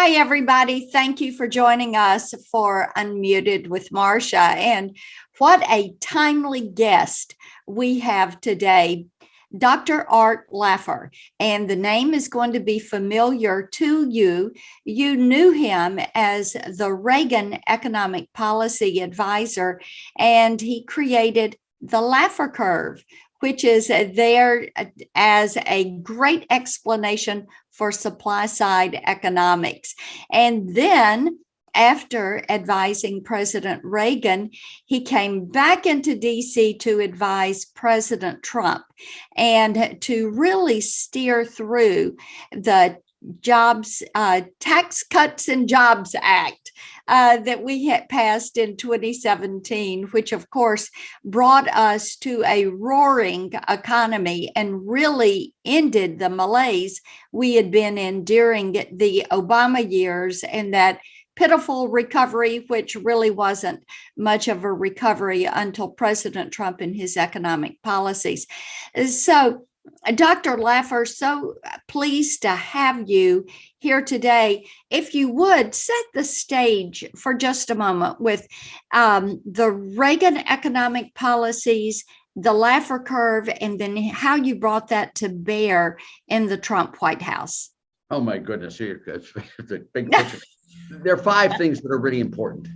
Hi, everybody. Thank you for joining us for Unmuted with Marsha. And what a timely guest we have today, Dr. Art Laffer. And the name is going to be familiar to you. You knew him as the Reagan Economic Policy Advisor, and he created the Laffer curve, which is there as a great explanation for supply side economics. And then after advising President Reagan, he came back into DC to advise President Trump and to really steer through the Tax Cuts and Jobs Act that we had passed in 2017, which of course brought us to a roaring economy and really ended the malaise we had been in during the Obama years and that pitiful recovery, which really wasn't much of a recovery until President Trump and his economic policies. So Dr. Laffer, so pleased to have you here today. If you would set the stage for just a moment with the Reagan economic policies, the Laffer curve, and then how you brought that to bear in the Trump White House. Oh my goodness, it's a big picture. There are five things that are really important.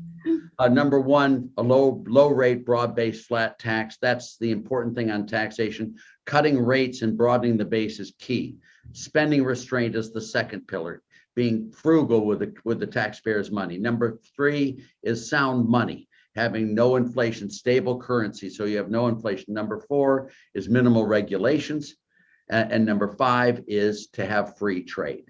Number one, a low rate, broad-based flat tax. That's the important thing on taxation. Cutting rates and broadening the base is key. Spending restraint is the second pillar, being frugal with the taxpayers' money. Number three is sound money, having no inflation, stable currency, so you have no inflation. Number four is minimal regulations. And number five is to have free trade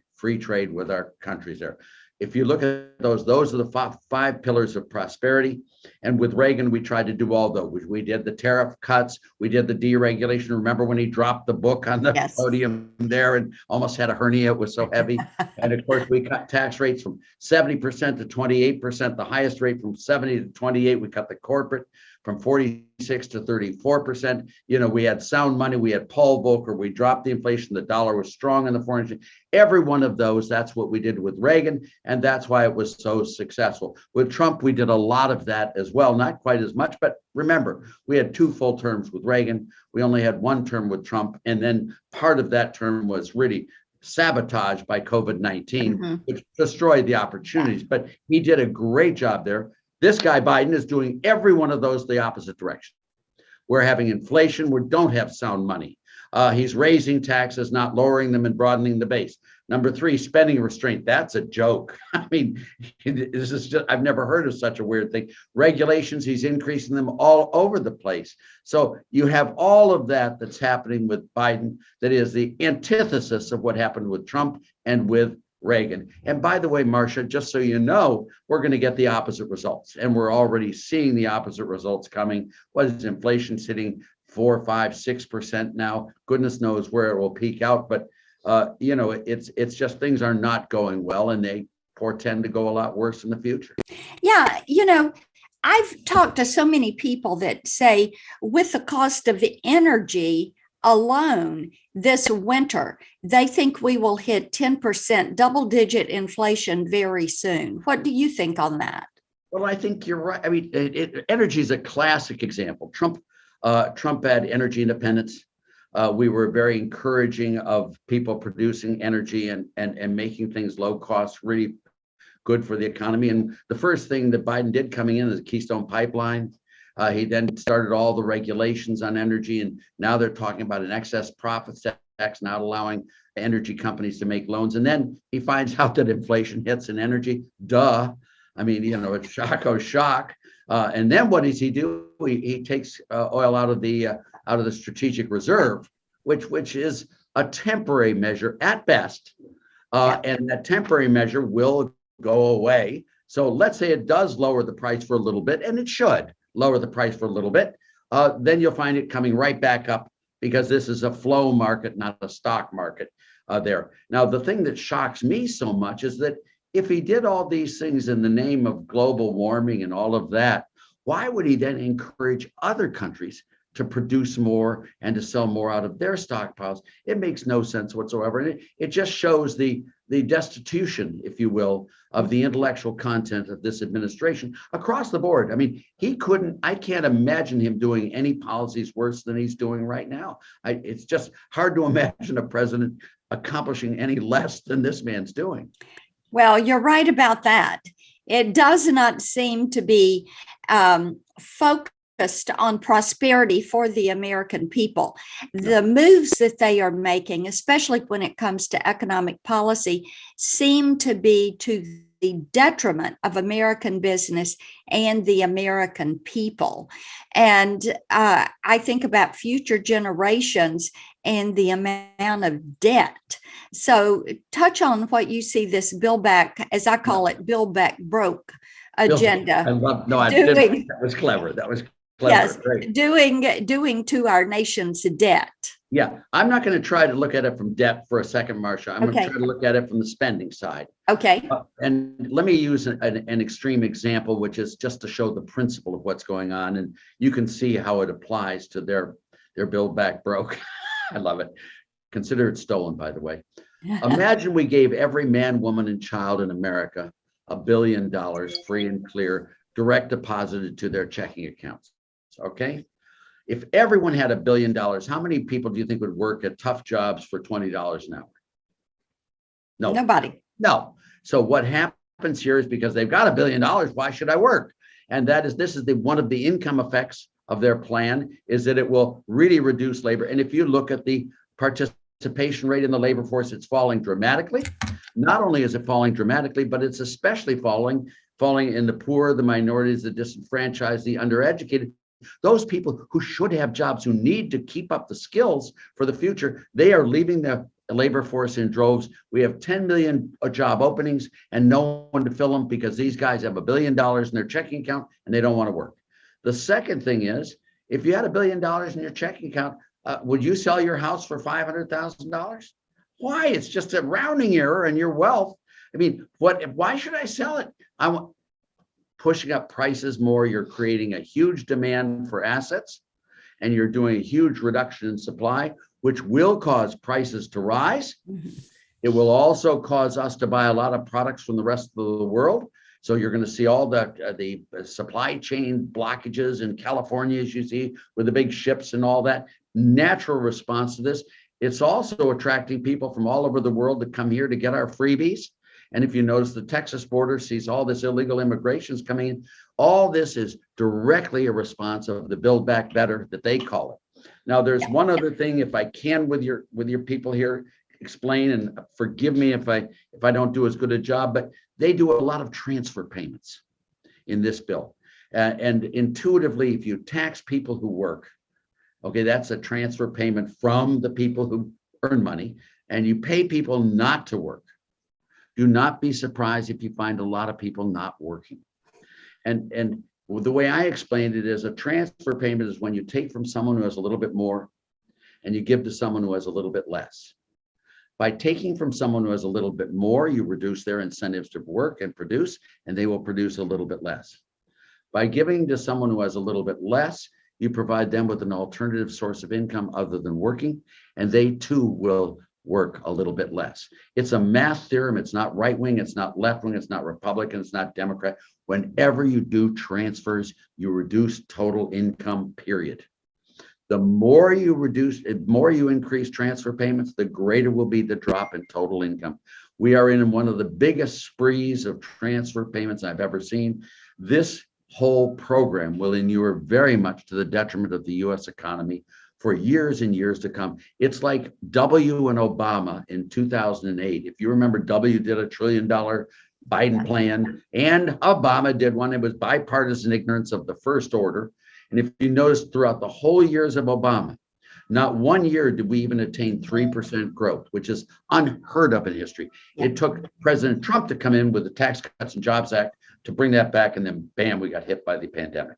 with our countries there. If you look at those are the five pillars of prosperity. And with Reagan, we tried to do all those. We did the tariff cuts. We did the deregulation. Remember when he dropped the book on the podium there and almost had a hernia? It was so heavy. And of course, we cut tax rates from 70% to 28%, the highest rate from 70 to 28. We cut the corporate from 46 to 34%. We had sound money. We had Paul Volcker. We dropped the inflation. The dollar was strong in the foreign exchange. Every one of those, that's what we did with Reagan. And that's why it was so successful. With Trump, we did a lot of that as well. Not quite as much, but remember, we had 2 full terms with Reagan. We only had 1 term with Trump. And then part of that term was really sabotaged by COVID-19, which destroyed the opportunities. But he did a great job there. This guy, Biden, is doing every one of those the opposite direction. We're having inflation. We don't have sound money. He's raising taxes, not lowering them and broadening the base. Number 3, spending restraint. That's a joke. I mean, this is just, I've never heard of such a weird thing. Regulations, he's increasing them all over the place. So you have all of that that's happening with Biden that is the antithesis of what happened with Trump and with Reagan. And by the way, Marsha, just so you know, we're going to get the opposite results. And we're already seeing the opposite results coming. What is inflation sitting 4, 5, 6% now? Goodness knows where it will peak out. But, it's just things are not going well and they portend to go a lot worse in the future. Yeah. I've talked to so many people that say with the cost of energy alone this winter, they think we will hit 10% double-digit inflation very soon. What do you think on that? Well, I think you're right. I mean, energy is a classic example. Trump had energy independence. We were very encouraging of people producing energy and making things low cost, really good for the economy. And the first thing that Biden did coming in is the Keystone Pipeline. He then started all the regulations on energy, and now they're talking about an excess profits tax, not allowing energy companies to make loans. And then he finds out that inflation hits in energy. Duh. I mean, it's shock. And then what does he do? He takes oil out of the strategic reserve, which is a temporary measure at best. And that temporary measure will go away. So let's say it does lower the price for a little bit, and it should lower the price for a little bit, then you'll find it coming right back up because this is a flow market, not a stock market there. Now, the thing that shocks me so much is that if he did all these things in the name of global warming and all of that, why would he then encourage other countries to produce more and to sell more out of their stockpiles? It makes no sense whatsoever. And it just shows the the destitution, if you will, of the intellectual content of this administration across the board. I mean, I can't imagine him doing any policies worse than he's doing right now. It's just hard to imagine a president accomplishing any less than this man's doing. Well, you're right about that. It does not seem to be focused on prosperity for the American people. The moves that they are making, especially when it comes to economic policy, seem to be to the detriment of American business and the American people. And I think about future generations and the amount of debt. So touch on what you see this Build Back, as I call it, Build Back Broke agenda. That was clever. That was clever. Yes, Great. doing to our nation's debt. Yeah, I'm not going to try to look at it from debt for a second, Marsha. I'm going to try to look at it from the spending side. Okay. And let me use an extreme example, which is just to show the principle of what's going on. And you can see how it applies to their Build Back Broke. I love it. Consider it stolen, by the way. Imagine we gave every man, woman, and child in America $1 billion free and clear, direct deposited to their checking accounts. Okay. If everyone had $1 billion, how many people do you think would work at tough jobs for $20 an hour? No. Nobody. No. So what happens here is because they've got $1 billion, why should I work? And this is one of the income effects of their plan, is that it will really reduce labor. And if you look at the participation rate in the labor force, it's falling dramatically. Not only is it falling dramatically, but it's especially falling in the poor, the minorities, the disenfranchised, the undereducated. Those people who should have jobs, who need to keep up the skills for the future, they are leaving the labor force in droves. We have 10 million job openings and no one to fill them because these guys have $1 billion in their checking account and they don't want to work. The second thing is, if you had $1 billion in your checking account, would you sell your house for $500,000? Why? It's just a rounding error in your wealth. I mean, why should I sell it? Pushing up prices more, you're creating a huge demand for assets and you're doing a huge reduction in supply, which will cause prices to rise. Mm-hmm. It will also cause us to buy a lot of products from the rest of the world. So you're going to see all the supply chain blockages in California, as you see, with the big ships and all that. Natural response to this. It's also attracting people from all over the world to come here to get our freebies. And if you notice, the Texas border sees all this illegal immigration coming in. All this is directly a response of the Build Back Better that they call it. Now, there's one other thing, if I can, with your people here, explain, and forgive me if I don't do as good a job, but they do a lot of transfer payments in this bill. And intuitively, if you tax people who work, okay, that's a transfer payment from the people who earn money, and you pay people not to work. Do not be surprised if you find a lot of people not working. And the way I explained it is, a transfer payment is when you take from someone who has a little bit more and you give to someone who has a little bit less. By taking from someone who has a little bit more, you reduce their incentives to work and produce, and they will produce a little bit less. By giving to someone who has a little bit less, you provide them with an alternative source of income other than working, and they too will work a little bit less. It's a math theorem. It's not right wing. It's not left wing. It's not Republican. It's not Democrat. Whenever you do transfers, you reduce total income, period. The more you increase transfer payments, the greater will be the drop in total income. We are in one of the biggest sprees of transfer payments I've ever seen. This whole program will inure very much to the detriment of the U.S. economy for years and years to come. It's like W and Obama in 2008. If you remember, W did $1 trillion Biden plan, and Obama did one. It was bipartisan ignorance of the first order. And if you notice, throughout the whole years of Obama, not one year did we even attain 3% growth, which is unheard of in history. It took President Trump to come in with the Tax Cuts and Jobs Act to bring that back, and then bam, we got hit by the pandemic.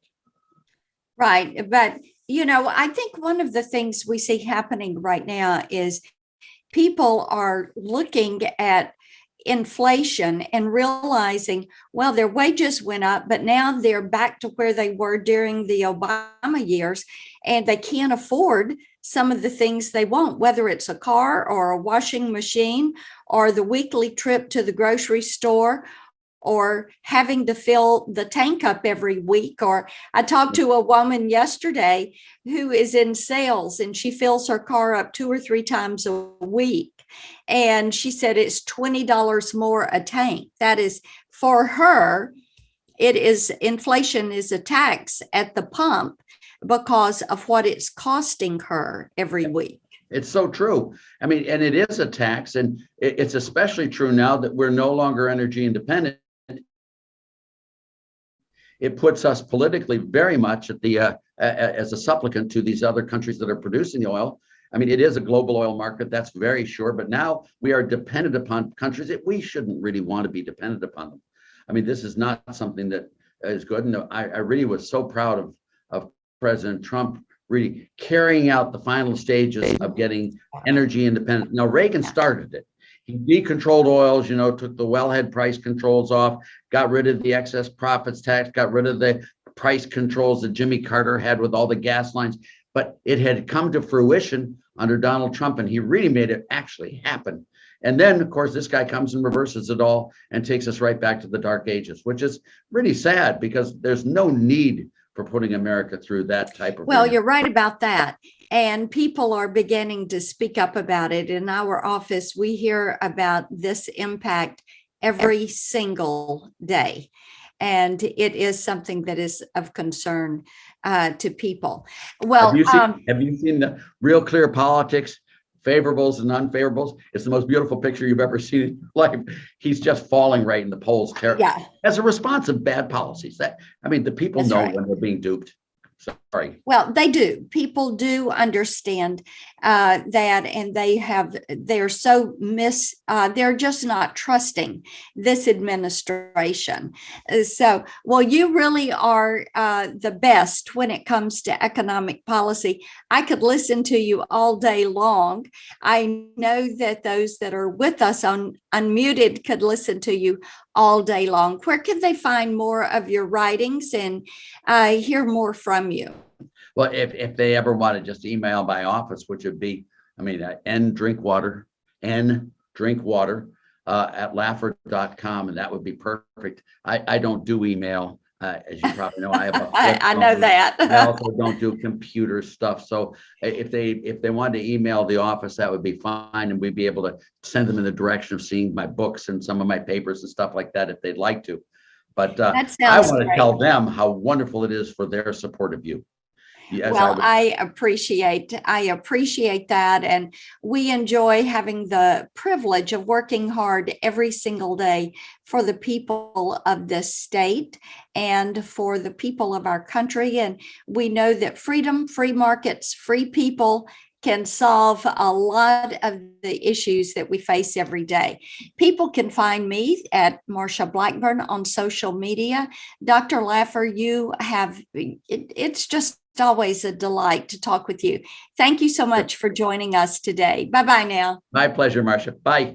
Right. But, I think one of the things we see happening right now is people are looking at inflation and realizing, well, their wages went up, but now they're back to where they were during the Obama years. and they can't afford some of the things they want, whether it's a car or a washing machine or the weekly trip to the grocery store or having to fill the tank up every week. Or I talked to a woman yesterday who is in sales and she fills her car up 2 or 3 times a week. And she said it's $20 more a tank. That is, for her, it is, inflation is a tax at the pump because of what it's costing her every week. It's so true. I mean, and it is a tax, and it's especially true now that we're no longer energy independent. It puts us politically very much at the as a supplicant to these other countries that are producing the oil. I mean, it is a global oil market, that's very sure, but now we are dependent upon countries that we shouldn't really want to be dependent upon them. I mean, this is not something that is good. And I really was so proud of President Trump really carrying out the final stages of getting energy independent. Now, Reagan started it. He decontrolled oils, took the wellhead price controls off, got rid of the excess profits tax, got rid of the price controls that Jimmy Carter had with all the gas lines. But it had come to fruition under Donald Trump, and he really made it actually happen. And then, of course, this guy comes and reverses it all and takes us right back to the dark ages, which is really sad because there's no need for putting America through that type of. Well, you're right about that. And people are beginning to speak up about it. In our office, we hear about this impact every single day. And it is something that is of concern to people. Well, have you seen the Real Clear Politics, favorables and unfavorables? It's the most beautiful picture you've ever seen in your life. He's just falling right in the polls. Yeah. As a response of bad policies. The people That's know right. when they're being duped. Sorry. Well, they do. People do understand that, and they're just not trusting this administration. So, well, you really are the best when it comes to economic policy. I could listen to you all day long. I know that those that are with us on Unmuted could listen to you all day long. Where can they find more of your writings and hear more from you? Well, if they ever want to just email my office, which would be, ndrinkwater at Laffer.com, and that would be perfect. I don't do email, as you probably know. I have a I know that. I also don't do computer stuff. So if they wanted to email the office, that would be fine, and we'd be able to send them in the direction of seeing my books and some of my papers and stuff like that if they'd like to. But I want to tell them how wonderful it is for their support of you. Yes, well, I appreciate that. And we enjoy having the privilege of working hard every single day for the people of this state and for the people of our country. And we know that freedom, free markets, free people can solve a lot of the issues that we face every day. People can find me at Marsha Blackburn on social media. Dr. Laffer, it's just always a delight to talk with you. Thank you so much for joining us today. Bye-bye now. My pleasure, Marsha. Bye.